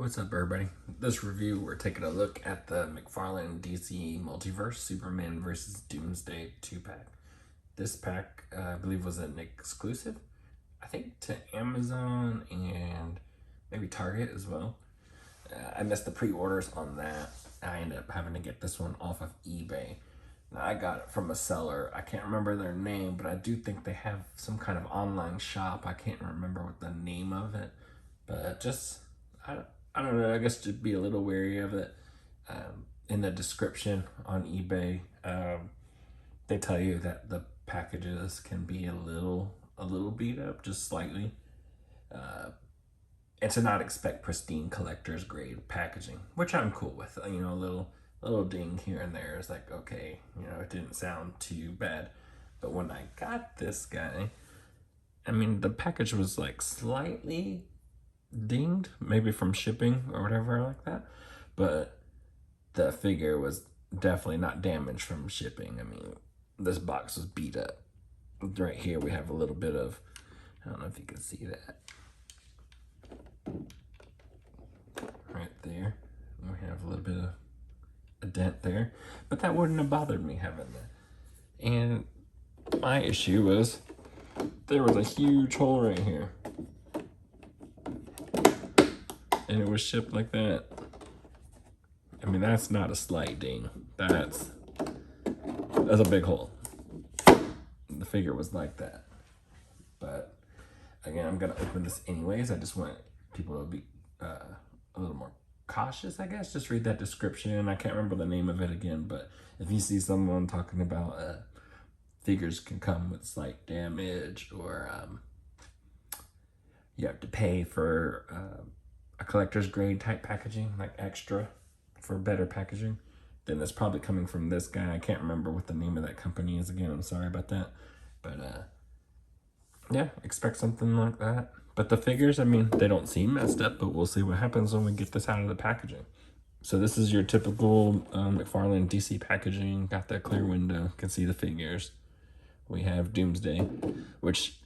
What's up, everybody? This review, we're taking a look at the Mcfarlane DC Multiverse Superman vs. Doomsday 2-pack. This pack, I believe, was an exclusive, I think, to Amazon and maybe Target as well. I missed the pre-orders on that. I ended up having to get this one off of eBay. Now, I got it from a seller. I can't remember their name, but I do think they have some kind of online shop. I can't remember what the name of it, but just, I don't know, I guess to be a little wary of it. In the description on eBay, they tell you that the packages can be a little beat up, just slightly. And to not expect pristine collector's grade packaging, which I'm cool with. You know, a little ding here and there is like, okay, you know, it didn't sound too bad. But when I got this guy, I mean, the package was like slightly dinged, maybe from shipping or whatever like that, but the figure was definitely not damaged from shipping. I mean, this box was beat up. Right here we have a little bit of, I don't know if you can see that right there. We have a little bit of a dent there, but that wouldn't have bothered me having that. And my issue was there was a huge hole right here, and it was shipped like that. I mean, that's not a slight ding. That's a big hole. The figure was like that. But again, I'm gonna open this anyways. I just want people to be a little more cautious, I guess. Just read that description. I can't remember the name of it again, but if you see someone talking about figures can come with slight damage, or you have to pay for a collector's grade type packaging, like extra for better packaging, then it's probably coming from this guy. I can't remember what the name of that company is again. I'm sorry about that. But yeah, expect something like that. But the figures, I mean, they don't seem messed up, but we'll see what happens when we get this out of the packaging. So this is your typical Mcfarlane DC packaging. Got that clear window, can see the figures. We have Doomsday, which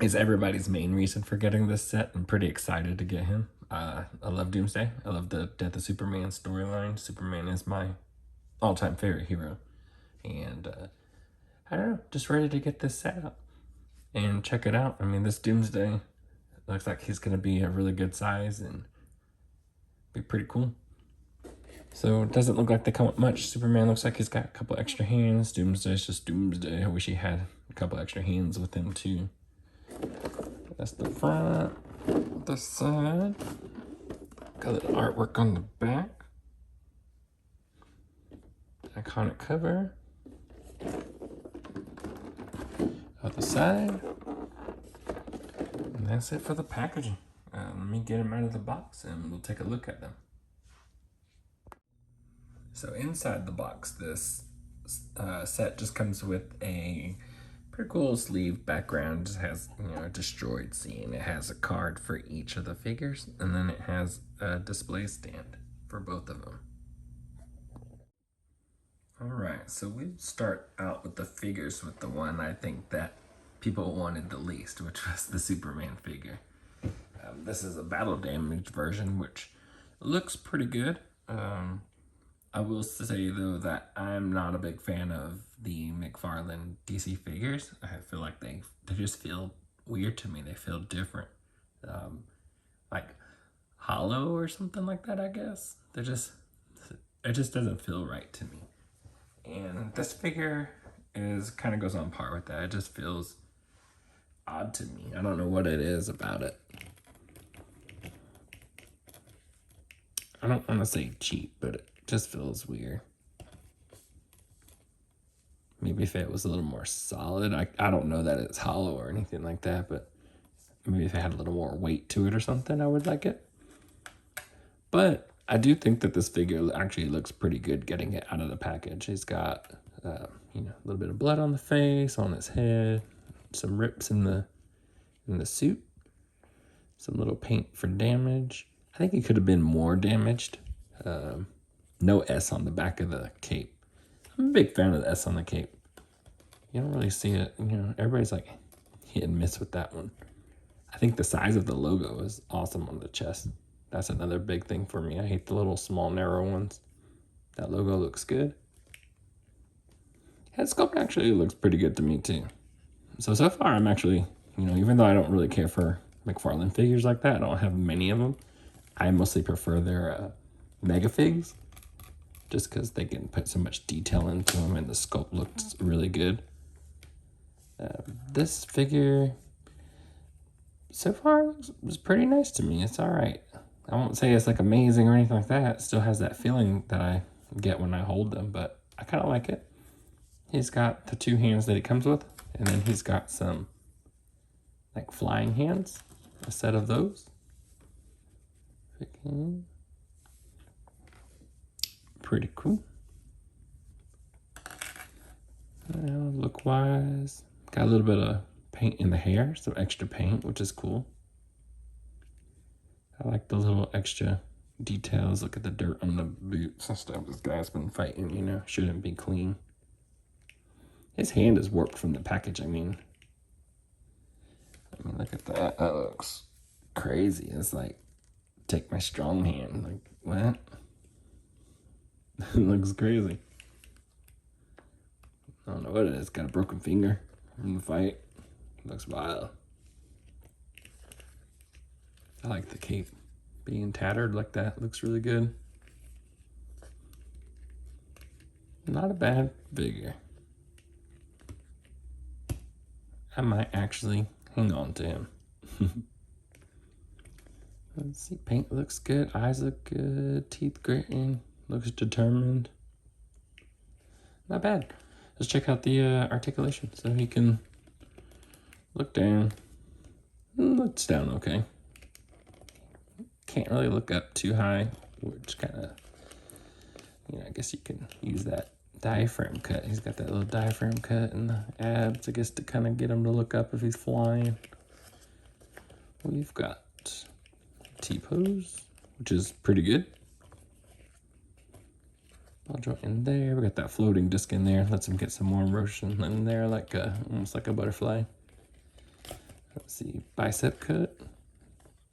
is everybody's main reason for getting this set. I'm pretty excited to get him. I love Doomsday. I love the Death of Superman storyline. Superman is my all-time favorite hero. And I don't know, just ready to get this set up and check it out. I mean, this Doomsday looks like he's going to be a really good size and be pretty cool. So it doesn't look like they come with much. Superman looks like he's got a couple extra hands. Doomsday's just Doomsday. I wish he had a couple extra hands with him too. That's the front. The side. Got the artwork on the back. Iconic cover. Other side. And that's it for the packaging. Let me get them out of the box and we'll take a look at them. So inside the box, this set just comes with a pretty cool sleeve background. It just has, you know, a destroyed scene. It has a card for each of the figures, and then it has a display stand for both of them. All right, so we start out with the figures with the one I think that people wanted the least, which was the Superman figure. This is a battle damaged version, which looks pretty good. I will say, though, that I'm not a big fan of the Mcfarlane DC figures. I feel like they just feel weird to me. They feel different. Like hollow or something like that, I guess. It just doesn't feel right to me. And this figure kind of goes on par with that. It just feels odd to me. I don't know what it is about it. I don't want to say cheap, but it just feels weird. Maybe if it was a little more solid. I don't know that it's hollow or anything like that, but maybe if it had a little more weight to it or something, I would like it. But I do think that this figure actually looks pretty good getting it out of the package. He's got you know, a little bit of blood on the face, on his head, some rips in the suit, some little paint for damage. I think he could have been more damaged. No S on the back of the cape. I'm a big fan of the S on the cape. You don't really see it. You know, everybody's like hit and miss with that one. I think the size of the logo is awesome on the chest. That's another big thing for me. I hate the little small narrow ones. That logo looks good. Head sculpt actually looks pretty good to me too. So far I'm actually, you know, even though I don't really care for Mcfarlane figures like that, I don't have many of them. I mostly prefer their mega figs, just because they can put so much detail into them and the sculpt looks really good. This figure so far was pretty nice to me. It's all right. I won't say it's like amazing or anything like that. It still has that feeling that I get when I hold them, but I kind of like it. He's got the 2 hands that it comes with, and then he's got some like flying hands, a set of those. Pretty cool. Look wise, got a little bit of paint in the hair, some extra paint, which is cool. I like the little extra details. Look at the dirt on the boots and stuff. This guy's been fighting, you know, shouldn't be clean. His hand is warped from the package. I mean, look at that. That looks crazy. It's like, take my strong hand. Like, what? It looks crazy. I don't know what it is. Got a broken finger from the fight. Looks wild. I like the cape being tattered like that. Looks really good. Not a bad figure. I might actually hang on to him. Let's see. Paint looks good. Eyes look good. Teeth gritting. Looks determined. Not bad. Let's check out the articulation so he can look down. Looks down okay. Can't really look up too high, which kind of, you know, I guess you can use that diaphragm cut. He's got that little diaphragm cut in the abs, I guess, to kind of get him to look up if he's flying. We've got T-pose, which is pretty good. Ball joint in there. We got that floating disc in there. Lets him get some more motion in there, like almost like a butterfly. Let's see, bicep cut.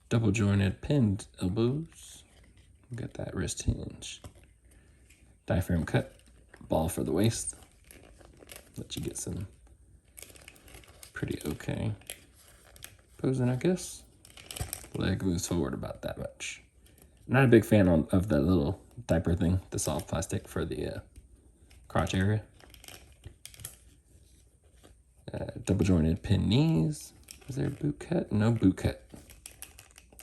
Double jointed pinned elbows. We got that wrist hinge. Diaphragm cut. Ball for the waist. Let you get some pretty okay posing, I guess. Leg moves forward about that much. Not a big fan of the little diaper thing, the soft plastic for the crotch area. Double jointed pin knees. Is there a boot cut? No boot cut.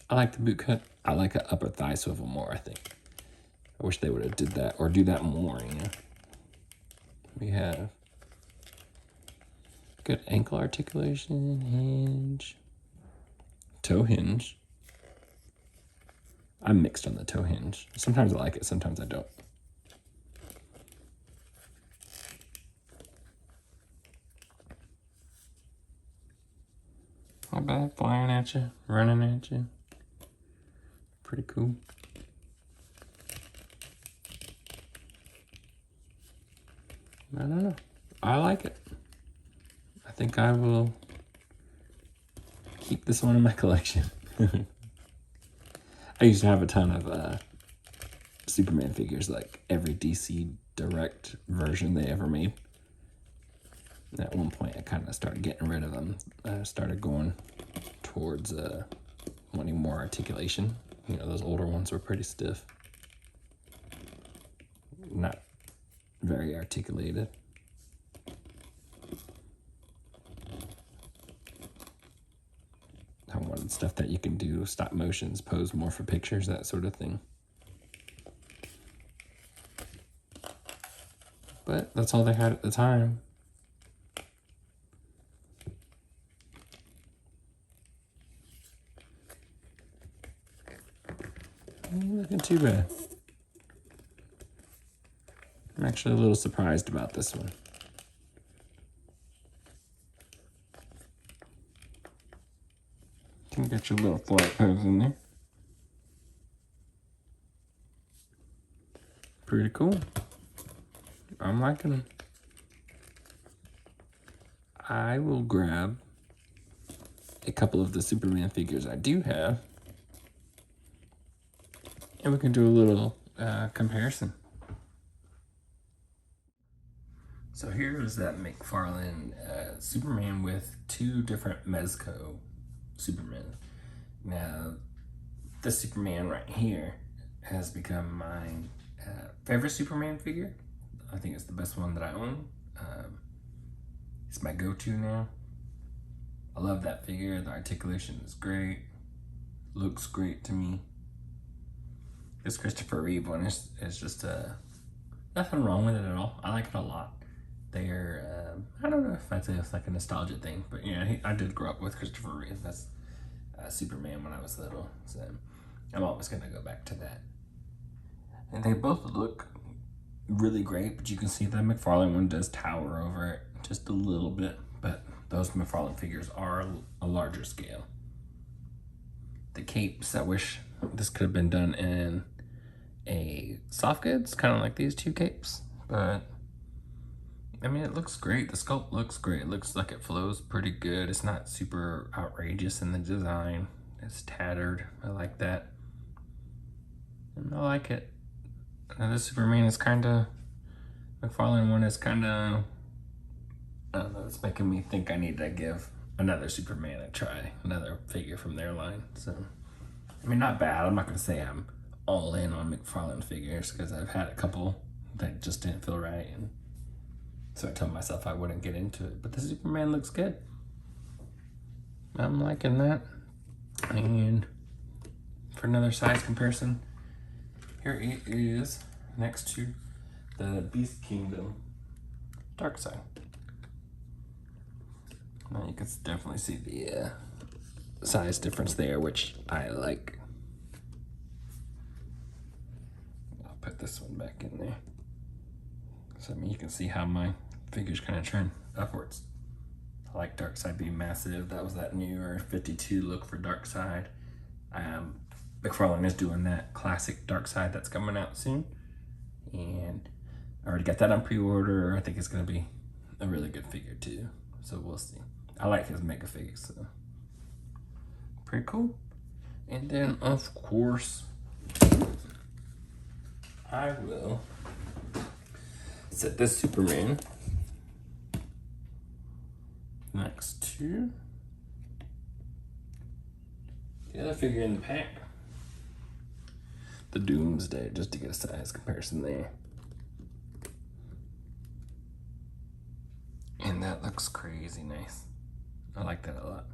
I like the boot cut. I like an upper thigh swivel more, I think. I wish they would have did that or do that more, you know. We have good ankle articulation, hinge, toe hinge. I'm mixed on the toe hinge. Sometimes I like it, sometimes I don't. Not bad, flying at you, running at you. Pretty cool. I don't know. I like it. I think I will keep this one in my collection. I used to have a ton of Superman figures, like every DC Direct version they ever made. And at one point, I kind of started getting rid of them. I started going towards wanting more articulation. You know, those older ones were pretty stiff. Not very articulated. I wanted stuff that you can do, stop motions, pose more for pictures, that sort of thing. But that's all they had at the time. Ain't looking too bad. I'm actually a little surprised about this one. Can get your little flight pose in there. Pretty cool. I'm liking them. I will grab a couple of the Superman figures I do have and we can do a little comparison. So here's that Mcfarlane Superman with two different Mezco Supermen. Now, this Superman right here has become my favorite Superman figure. I think it's the best one that I own. It's my go-to now. I love that figure. The articulation is great. Looks great to me. This Christopher Reeve one is just nothing wrong with it at all. I like it a lot. They're, I don't know if I'd say it's like a nostalgia thing, but yeah, I did grow up with Christopher Reeve. That's Superman when I was little, so I'm always gonna go back to that. And they both look really great, but you can see the Mcfarlane one does tower over it just a little bit, but those Mcfarlane figures are a larger scale. The capes, I wish this could have been done in a soft goods, kind of like these two capes, but I mean, it looks great. The sculpt looks great. It looks like it flows pretty good. It's not super outrageous in the design. It's tattered. I like that. And I like it. Now this Superman is kind of, Mcfarlane one is kind of, I don't know, it's making me think I need to give another Superman a try. Another figure from their line. So, I mean, not bad. I'm not going to say I'm all in on Mcfarlane figures because I've had a couple that just didn't feel right. And so I told myself I wouldn't get into it, but the Superman looks good. I'm liking that. And for another size comparison, here it is next to the Beast Kingdom Darkseid. Now you can definitely see the size difference there, which I like. I'll put this one back in there. So I mean, you can see how my figures kind of trend upwards. I like Darkseid being massive. That was that newer 52 look for Darkseid. Mcfarlane is doing that classic Darkseid that's coming out soon. And I already got that on pre-order. I think it's going to be a really good figure too. So we'll see. I like his mega figures, so pretty cool. And then of course, I will set this Superman next to the other figure in the pack, the Doomsday, just to get a size comparison there. And that looks crazy nice. I like that a lot.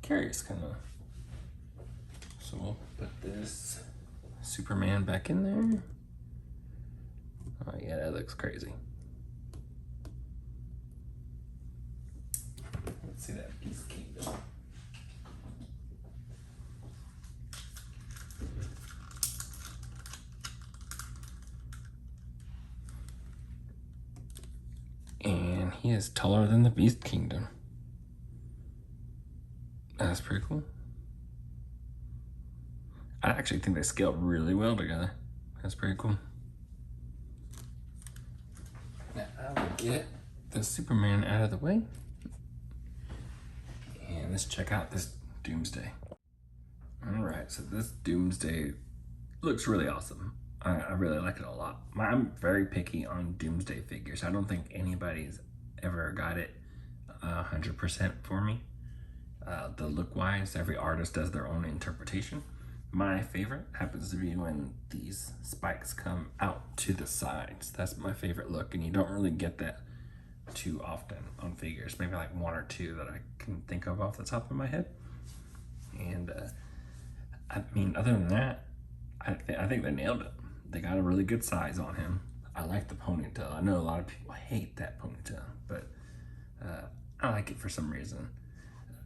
Curious, kind of. So we'll put this Superman back in there. Oh yeah, that looks crazy. Let's see that Beast Kingdom. And he is taller than the Beast Kingdom. That's pretty cool. I actually think they scale really well together. That's pretty cool. Now I will get the Superman out of the way. And let's check out this Doomsday. All right, so this Doomsday looks really awesome. I really like it a lot. I'm very picky on Doomsday figures. I don't think anybody's ever got it 100% for me. The look-wise, every artist does their own interpretation. My favorite happens to be when these spikes come out to the sides. That's my favorite look, and you don't really get that too often on figures. Maybe like one or two that I can think of off the top of my head. And I mean, other than that, I think they nailed it. They got a really good size on him. I like the ponytail. I know a lot of people hate that ponytail, but I like it for some reason.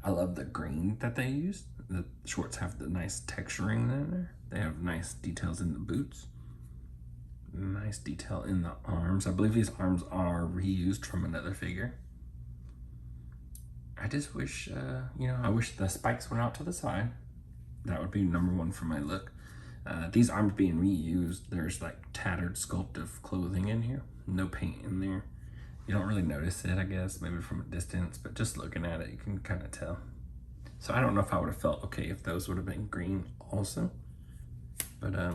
I love the green that they used. The shorts have the nice texturing in there. They have nice details in the boots. Nice detail in the arms. I believe these arms are reused from another figure. I just wish, you know, I wish the spikes went out to the side. That would be number one for my look. These arms being reused, there's like tattered sculpt of clothing in here. No paint in there. You don't really notice it, I guess, maybe from a distance, but just looking at it, you can kind of tell. So I don't know if I would have felt okay if those would have been green also. But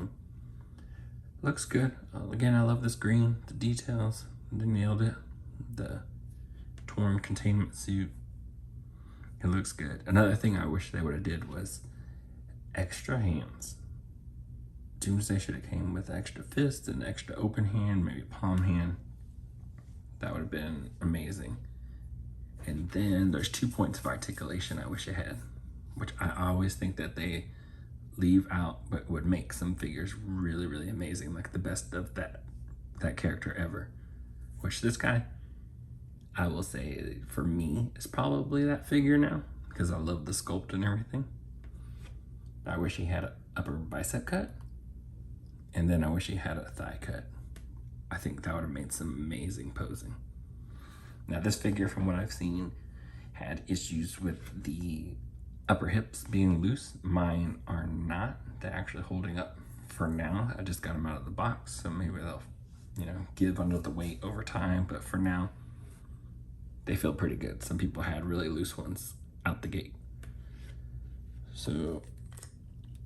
looks good. Again, I love this green, the details. They nailed it. The torn containment suit. It looks good. Another thing I wish they would have did was extra hands. Doomsday should have came with extra fist and extra open hand, maybe palm hand. That would have been amazing. And then there's 2 points of articulation I wish it had, which I always think that they leave out, but would make some figures really, really amazing, like the best of that character ever. Which this guy, I will say, for me, is probably that figure now, because I love the sculpt and everything. I wish he had an upper bicep cut, and then I wish he had a thigh cut. I think that would have made some amazing posing. Now this figure, from what I've seen, had issues with the upper hips being loose. Mine are not. They're actually holding up for now. I just got them out of the box, so maybe they'll, give under the weight over time. But for now, they feel pretty good. Some people had really loose ones out the gate. So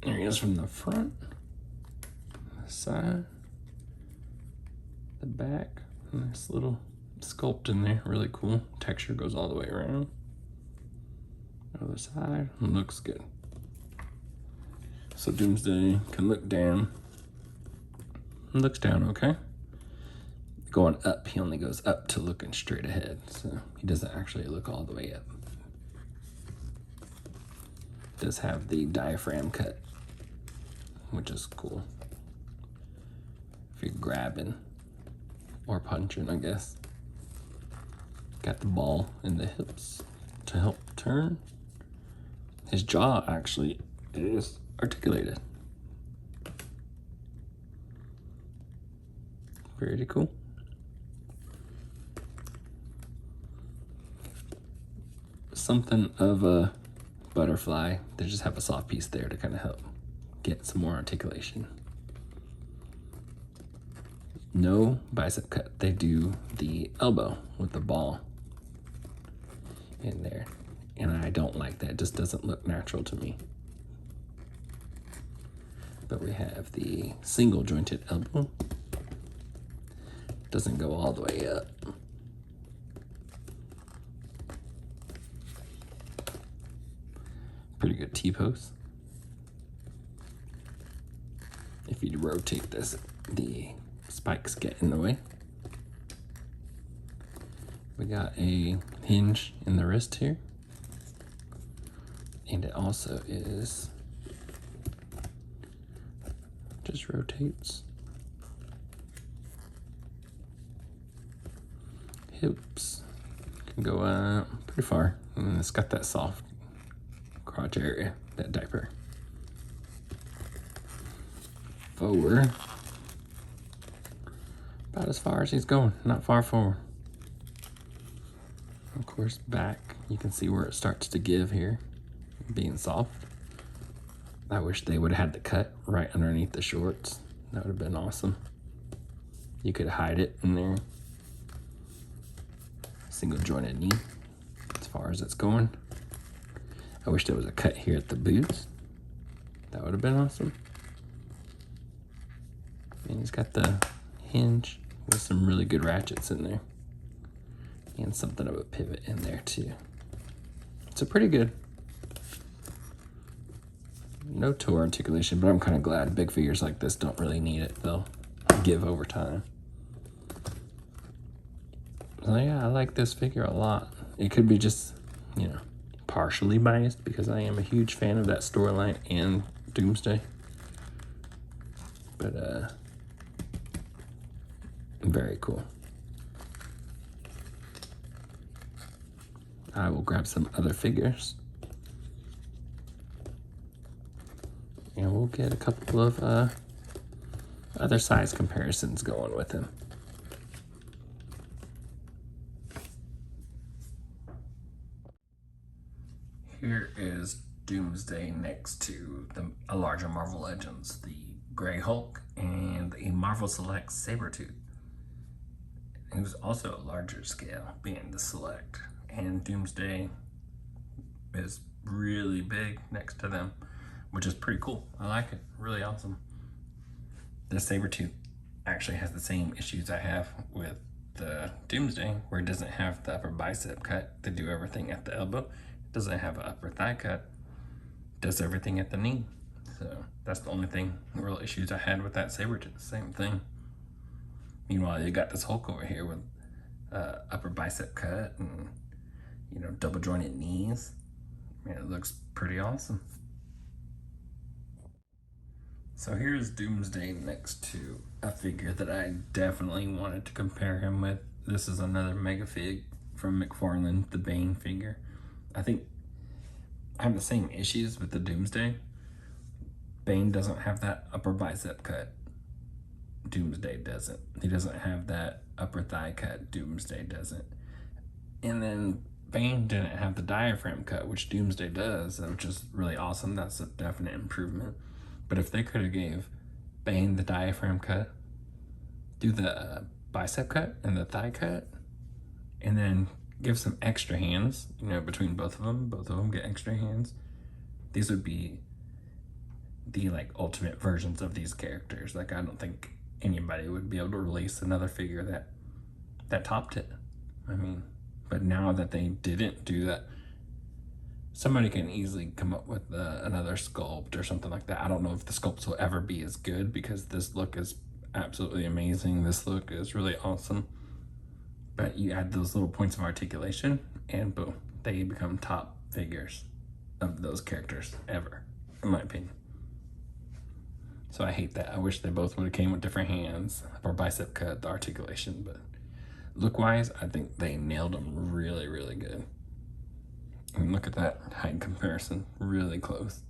there he is from the front, the side, the back. Nice little sculpt in there, really cool. Texture goes all the way around. Other side, looks good. So Doomsday can look down. Looks down okay. Going up, he only goes up to looking straight ahead, so he doesn't actually look all the way up. Does have the diaphragm cut, which is cool. If you're grabbing or punching, I guess. Got the ball in the hips to help turn. His jaw actually is articulated. Pretty cool. Something of a butterfly. They just have a soft piece there to kind of help get some more articulation. No bicep cut. They do the elbow with the ball in there. And I don't like that. It just doesn't look natural to me. But we have the single jointed elbow. Doesn't go all the way up. Pretty good T-pose. If you rotate this, the spikes get in the way. We got a hinge in the wrist here. And it also is, just rotates. Hips can go pretty far. And it's got that soft crotch area, that diaper. Forward. About as far as he's going, not far forward. Of course, back, you can see where it starts to give here. Being soft. I wish they would have had the cut right underneath the shorts. That would have been awesome. You could hide it in there. Single jointed knee as far as it's going. I wish there was a cut here at the boots. That would have been awesome. And he's got the hinge with some really good ratchets in there. And something of a pivot in there too. So pretty good. No toe articulation, but I'm kind of glad big figures like this don't really need it. They'll give over time. So yeah, I like this figure a lot. It could be just, partially biased because I am a huge fan of that storyline and Doomsday. But very cool. I will grab some other figures. And we'll get a couple of other size comparisons going with him. Here is Doomsday next to a larger Marvel Legends, the Grey Hulk and a Marvel Select Sabretooth. It was also a larger scale, being the Select. And Doomsday is really big next to them, which is pretty cool. I like it. Really awesome. The Sabretooth actually has the same issues I have with the Doomsday, where it doesn't have the upper bicep cut to do everything at the elbow. It doesn't have an upper thigh cut, does everything at the knee. So that's the only real issues I had with that Sabretooth. Same thing. Meanwhile, you got this Hulk over here with upper bicep cut and, you know, double jointed knees. Man, it looks pretty awesome. So here's Doomsday next to a figure that I definitely wanted to compare him with. This is another Mega Fig from Mcfarlane, the Bane figure. I think I have the same issues with the Doomsday. Bane doesn't have that upper bicep cut. Doomsday doesn't. He doesn't have that upper thigh cut. Doomsday doesn't. And then Bane didn't have the diaphragm cut, which Doomsday does, which is really awesome. That's a definite improvement. But if they could have gave Bane the diaphragm cut, do the bicep cut and the thigh cut, and then give some extra hands, you know, between both of them get extra hands, these would be the like ultimate versions of these characters. Like, I don't think anybody would be able to release another figure that topped it. I mean, but now that they didn't do that, somebody can easily come up with another sculpt or something like that. I don't know if the sculpts will ever be as good, because this look is absolutely amazing. This look is really awesome. But you add those little points of articulation and boom, they become top figures of those characters ever, in my opinion. So I hate that. I wish they both would have came with different hands, or bicep cut, the articulation. But look-wise, I think they nailed them really, really good. I mean, look at that height comparison, really close.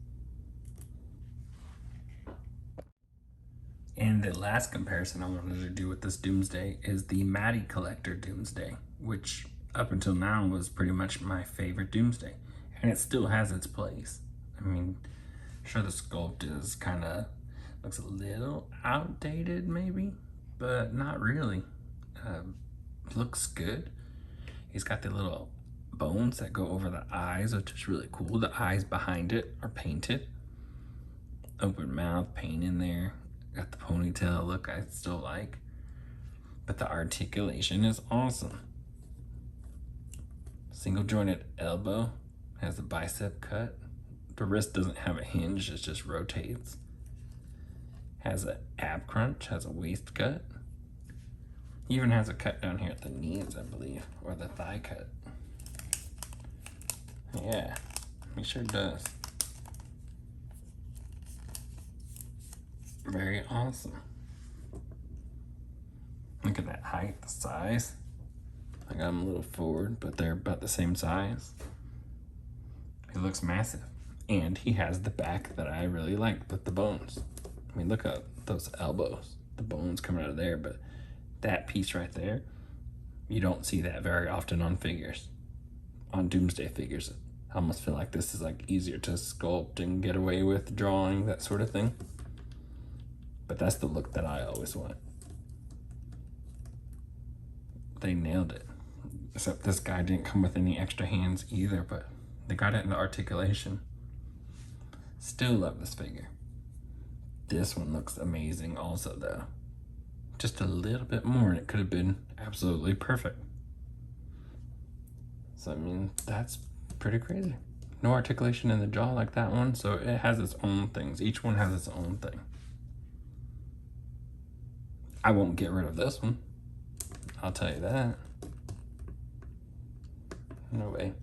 And the last comparison I wanted to do with this Doomsday is the Matty Collector Doomsday, which up until now was pretty much my favorite Doomsday. And it still has its place. I mean, sure, the sculpt is kind of, looks a little outdated maybe, but not really. Looks good. He's got the little bones that go over the eyes, which is really cool. The eyes behind it are painted. Open mouth, paint in there. Got the ponytail look I still like. But the articulation is awesome. Single jointed elbow, has a bicep cut. The wrist doesn't have a hinge, it just rotates. Has an ab crunch, has a waist cut. Even has a cut down here at the knees, I believe, or the thigh cut. Yeah, he sure does. Very awesome. Look at that height, the size. I got him a little forward, but they're about the same size. He looks massive. And he has the back that I really like with the bones. I mean, look at those elbows, the bones coming out of there, but that piece right there, you don't see that very often on figures. On Doomsday figures, I almost feel like this is like easier to sculpt and get away with drawing, that sort of thing. But that's the look that I always want. They nailed it. Except this guy didn't come with any extra hands either, but they got it in the articulation. Still love this figure. This one looks amazing also though. Just a little bit more and it could have been absolutely perfect. So I mean, that's pretty crazy. No articulation in the jaw like that one, so it has its own things. Each one has its own thing. I won't get rid of this one. I'll tell you that. No way.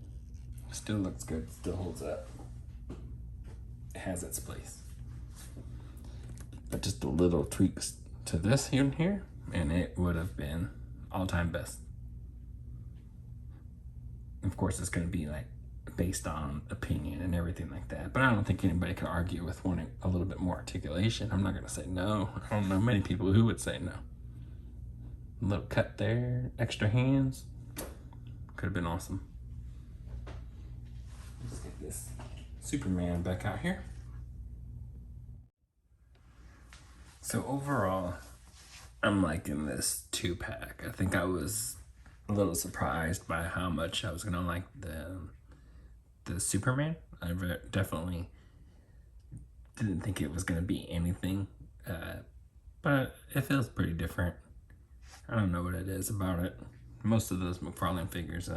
Still looks good, still holds up. It has its place. But just a little tweaks to this in here, and it would have been all-time best. Of course, it's gonna be like based on opinion and everything like that, but I don't think anybody could argue with wanting a little bit more articulation. I'm not gonna say no. I don't know many people who would say no. A little cut there, extra hands, could have been awesome. Let's get this Superman back out here. So overall, I'm liking this 2-pack. I think I was a little surprised by how much I was gonna like the Superman. I definitely didn't think it was gonna be anything, but it feels pretty different. I don't know what it is about it. Most of those Mcfarlane figures,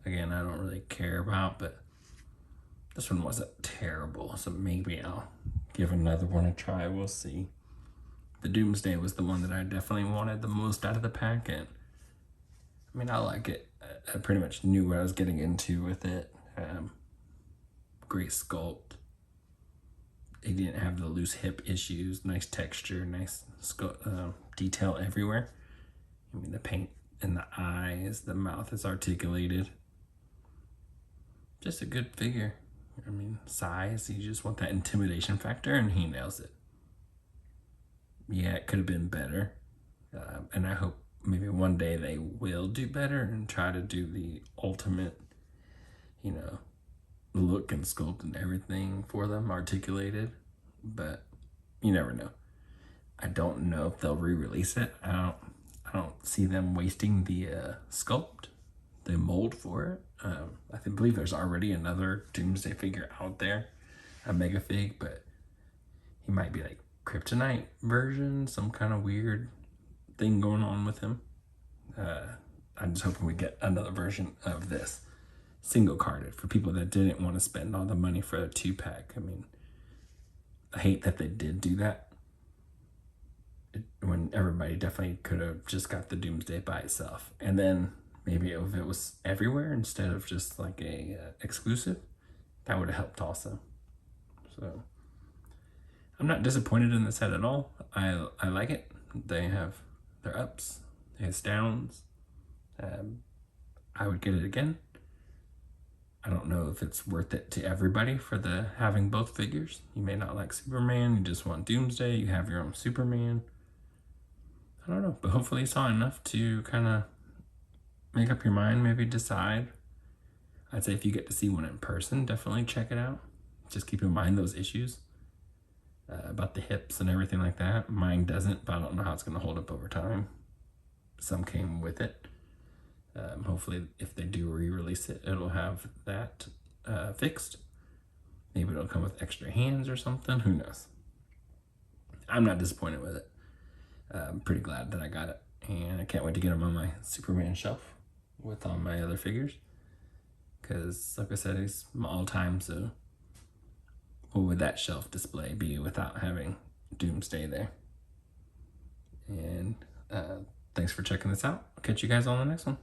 again, I don't really care about, but this one wasn't terrible, so maybe I'll give another one a try. We'll see. The Doomsday was the one that I definitely wanted the most out of the pack, and I mean, I like it. I pretty much knew what I was getting into with it. Great sculpt. It didn't have the loose hip issues. Nice texture, nice detail everywhere. I mean, the paint in the eyes, the mouth is articulated. Just a good figure. I mean, size, you just want that intimidation factor, and he nails it. Yeah, it could have been better. And I hope maybe one day they will do better and try to do the ultimate, you know, look and sculpt and everything for them articulated. But you never know. I don't know if they'll re-release it. I don't see them wasting the sculpt, the mold for it. I believe there's already another Doomsday figure out there, a mega fig, but he might be like kryptonite version, some kind of weird thing going on with him. I'm just hoping we get another version of this single carded for people that didn't want to spend all the money for a 2-pack. I mean, I hate that they did do that when everybody definitely could have just got the Doomsday by itself, and then maybe if it was everywhere instead of just like a exclusive, that would have helped also. So I'm not disappointed in the set at all. I like it. They have their ups, they have downs. I would get it again. I don't know if it's worth it to everybody for the having both figures. You may not like Superman, you just want Doomsday, you have your own Superman. I don't know, but hopefully you saw enough to kind of make up your mind, maybe decide. I'd say if you get to see one in person, definitely check it out. Just keep in mind those issues about the hips and everything like that. Mine doesn't, but I don't know how it's going to hold up over time. Some came with it. Hopefully, if they do re-release it, it'll have that fixed. Maybe it'll come with extra hands or something. Who knows? I'm not disappointed with it. I'm pretty glad that I got it. And I can't wait to get them on my Superman shelf with all my other figures. Because, like I said, he's my all-time, so what would that shelf display be without having Doomsday there? And thanks for checking this out. I'll catch you guys on the next one.